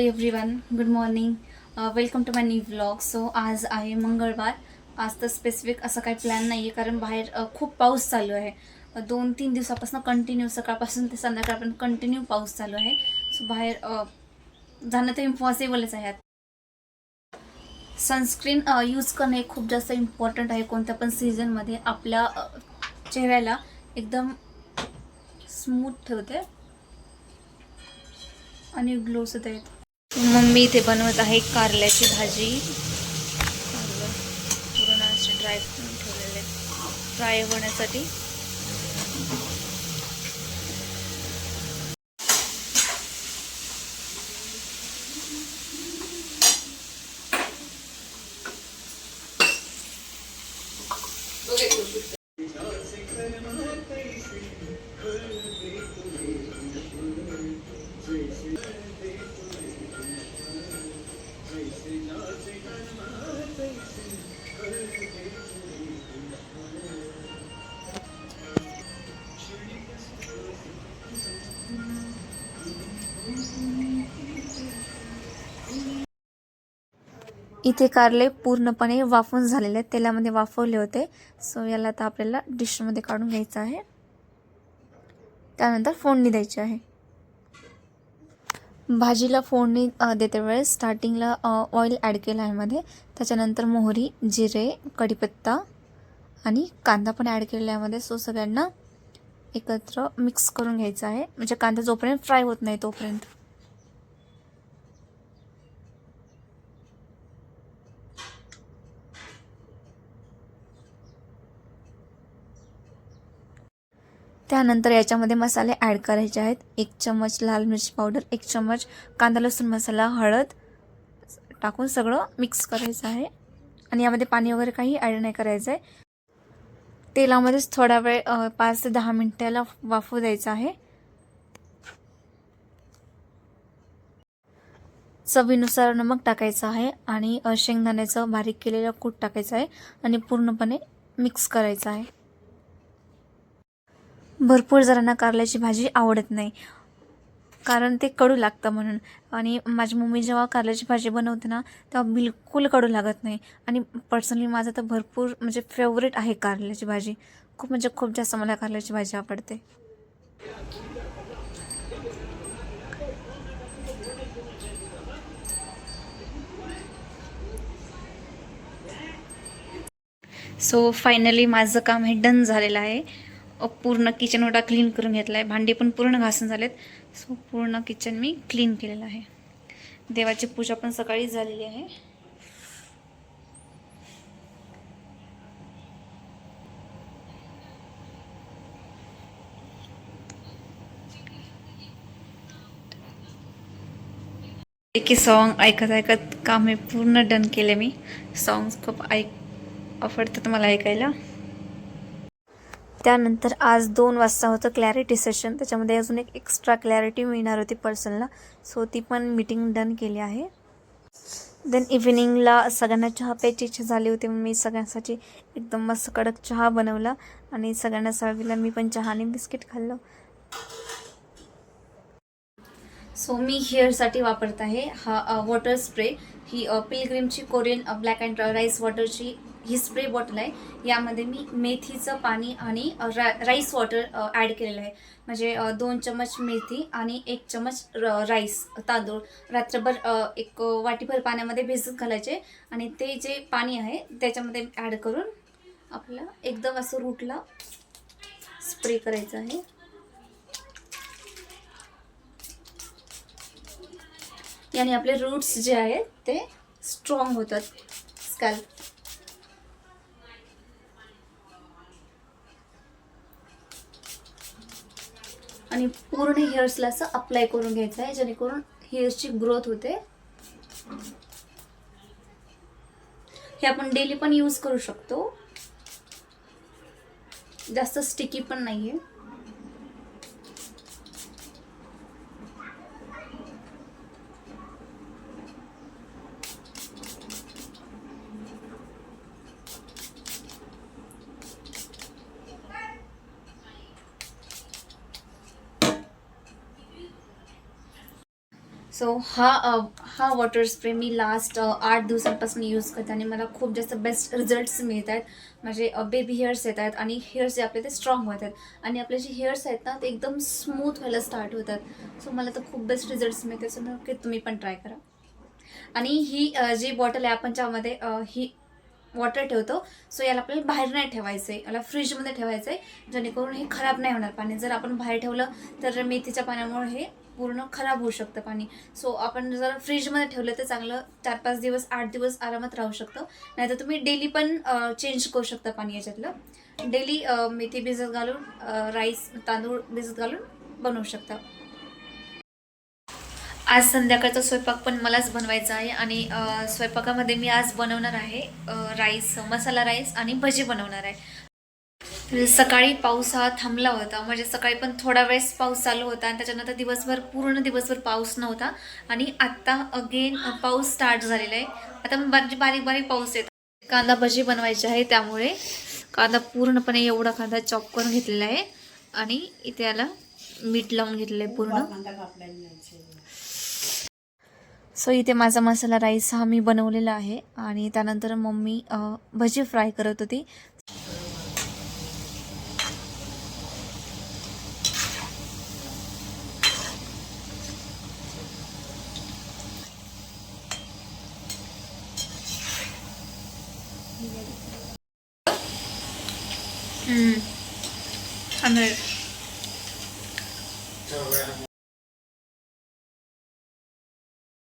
Everyone, good morning. Welcome to my new vlog. So आज आहे मंगळवार. आज तर स्पेसिफिक असं काही प्लॅन नाही आहे, कारण बाहेर खूप पाऊस चालू आहे. 2-3 दिवसापासून कंटिन्यू सकाळपासून ते संध्याकाळपर्यंत कंटिन्यू पाऊस चालू आहे. सो बाहेर जाणं तर इम्पॉसिबलच आहे. सनस्क्रीन यूज करणे खूप जास्त इम्पॉर्टंट आहे. कोणत्या पण सीझनमध्ये आपल्या चेहऱ्याला एकदम स्मूथ ठेवते आणि ग्लो सुद्धा येतो. मम्मी इथे बनवत आहे कारल्याची भाजी. कारलं पूर्ण असे ड्राय करून ठेवलेले फ्राय होण्यासाठी. इथे कारले पूर्णपणे वाफवून झालेले आहेत, तेलामध्ये वाफवले होते. सो याला आता आपल्याला डिशमध्ये काढून घ्यायचं आहे. त्यानंतर फोडणी द्यायची आहे. भाजीला फोडणी देते वेळेस स्टार्टिंगला ऑइल ॲड केलं आहे मध्ये. त्याच्यानंतर मोहरी, जिरे, कढीपत्ता आणि कांदा पण ॲड केलेला आहे मध्ये. सो सगळ्यांना एकत्र मिक्स करून घ्यायचं आहे, म्हणजे कांदा जोपर्यंत फ्राय होत नाही तोपर्यंत. त्यानंतर याच्यामध्ये मसाले ॲड करायचे आहेत. 1 चम्मच लाल मिरची पावडर, 1 चम्मच कांदा लसूण मसाला, हळद टाकून सगळं मिक्स करायचं आहे. आणि यामध्ये पाणी वगैरे काही ॲड नाही करायचं आहे. तेलामध्येच थोडा वेळ 5 ते 10 मिनिटाला वाफू द्यायचं आहे. चवीनुसार नमक टाकायचं आहे आणि शेंगदाण्याचं बारीक केलेलं कूट टाकायचं आहे आणि पूर्णपणे मिक्स करायचं आहे. भरपूर जणांना कारल्याची भाजी आवडत नाही, कारण ते कडू लागतं म्हणून. आणि माझी मम्मी जेव्हा कारल्याची भाजी बनवते ना, तेव्हा बिलकुल कडू लागत नाही. आणि पर्सनली माझं तर भरपूर म्हणजे फेवरेट आहे कारल्याची भाजी. खूप म्हणजे खूप जास्त मला कारल्याची भाजी आवडते. सो फायनली माझं काम हे डन झालेलं आहे. पूर्ण किचन ओटा क्लीन करून घेतला आहे. भांडी पण पूर्ण घासून झालेत. सो पूर्ण किचन मी क्लीन केलेलं आहे. देवाची पूजा पण सकाळी झालेली आहे. एक सॉन्ग ऐकत ऐकत काम हे पूर्ण डन केले मी. सॉंग्स खूप आवडतं मला ऐकायला. त्यानंतर आज 2 वाजता होतं क्लॅरिटी सेशन. त्याच्यामध्ये अजून एक एक्स्ट्रा क्लॅरिटी मिळणार होती पर्सनला. सो ती पण मीटिंग डन केली आहे. देन इव्हिनिंगला सगळ्यांना चहा प्यायची इच्छा झाली होती. मी सगळ्यांसाठी एकदम मस्त कडक चहा बनवला आणि सगळ्यांना सर्विला. मी पण चहा आणि बिस्किट खाल्लं. सो मी हेअरसाठी वापरत आहे हा वॉटर स्प्रे. ही पिलग्रीमची कोरियन ब्लॅक अँड राईस वॉटरची ही स्प्रे बॉटल आहे. यामध्ये मी मेथीचं पाणी आणि राईस वॉटर ॲड केलेलं आहे. म्हणजे 2 चम्मच मेथी आणि 1 चम्मच राईस तांदूळ रात्रभर एक वाटीभर पाण्यामध्ये भिजत घालायचे. आणि ते जे पाणी आहे त्याच्यामध्ये ॲड करून आपल्याला एकदम असं रूटला स्प्रे करायचं आहे. याने आपले रूट्स जे आहेत ते स्ट्रॉंग होतात स्कॅल्प. आणि पूर्ण हेअर्सला असं अप्लाय करून घ्यायचं आहे, जेणेकरून हेअर्सची ग्रोथ होते. हे आपण डेली पण यूज करू शकतो. जास्त स्टिकी पण नाहीये. सो हा वॉटर स्प्रे मी लास्ट 8 दिवसांपासून यूज करते आणि मला खूप जास्त बेस्ट रिझल्ट्स मिळत आहेत. माझे बेबी हेअर्स येत आहेत आणि हेअर्स जे आपले ते स्ट्रॉंग होत आहेत आणि आपले जे हेअर्स आहेत ना ते एकदम स्मूथ व्हायला स्टार्ट होतात. सो मला तर खूप बेस्ट रिझल्ट्स मिळते. सो नक्की तुम्ही पण ट्राय करा. आणि ही जी बॉटल आहे आपण ज्यामध्ये ही वॉटर ठेवतो, सो याला आपल्याला बाहेर नाही ठेवायचं आहे, याला फ्रीजमध्ये ठेवायचं आहे, जेणेकरून हे खराब नाही होणार पाणी. जर आपण बाहेर ठेवलं तर मेथीच्या पाण्यामुळे हे पूर्ण खराब होऊ शकतं पाणी. सो आपण जर फ्रीजमध्ये ठेवलं तर चांगलं 4-5 दिवस 8 दिवस आरामात राहू शकतं. नाहीतर तुम्ही डेली पण चेंज करू शकता पाणी याच्यातलं. डेली मेथी भिजत घालून राईस तांदूळ भिजत घालून बनवू शकता. आज संध्याकाळचा स्वयंपाक पण मलाच बनवायचा आहे आणि स्वयंपाकामध्ये मी आज बनवणार आहे राईस, मसाला राईस आणि भजी बनवणार आहे. तर सकाळी पाऊस हा थांबला होता, म्हणजे सकाळी पण थोडा वेळेस पाऊस चालू होता आणि त्याच्यानंतर दिवसभर पूर्ण दिवसभर पाऊस नव्हता आणि आत्ता अगेन पाऊस स्टार्ट झालेला आहे. आता बारीक बारीक पाऊस येतो. कांदा भजी बनवायची आहे, त्यामुळे कांदा पूर्णपणे एवढा कांदा चॉप करून घेतलेला आहे आणि इथे याला मीठ लावून घेतलेलं आहे पूर्ण. सो इथे माझा मसाला राईस हा मी बनवलेला आहे आणि त्यानंतर मम्मी भजी फ्राय करत होती.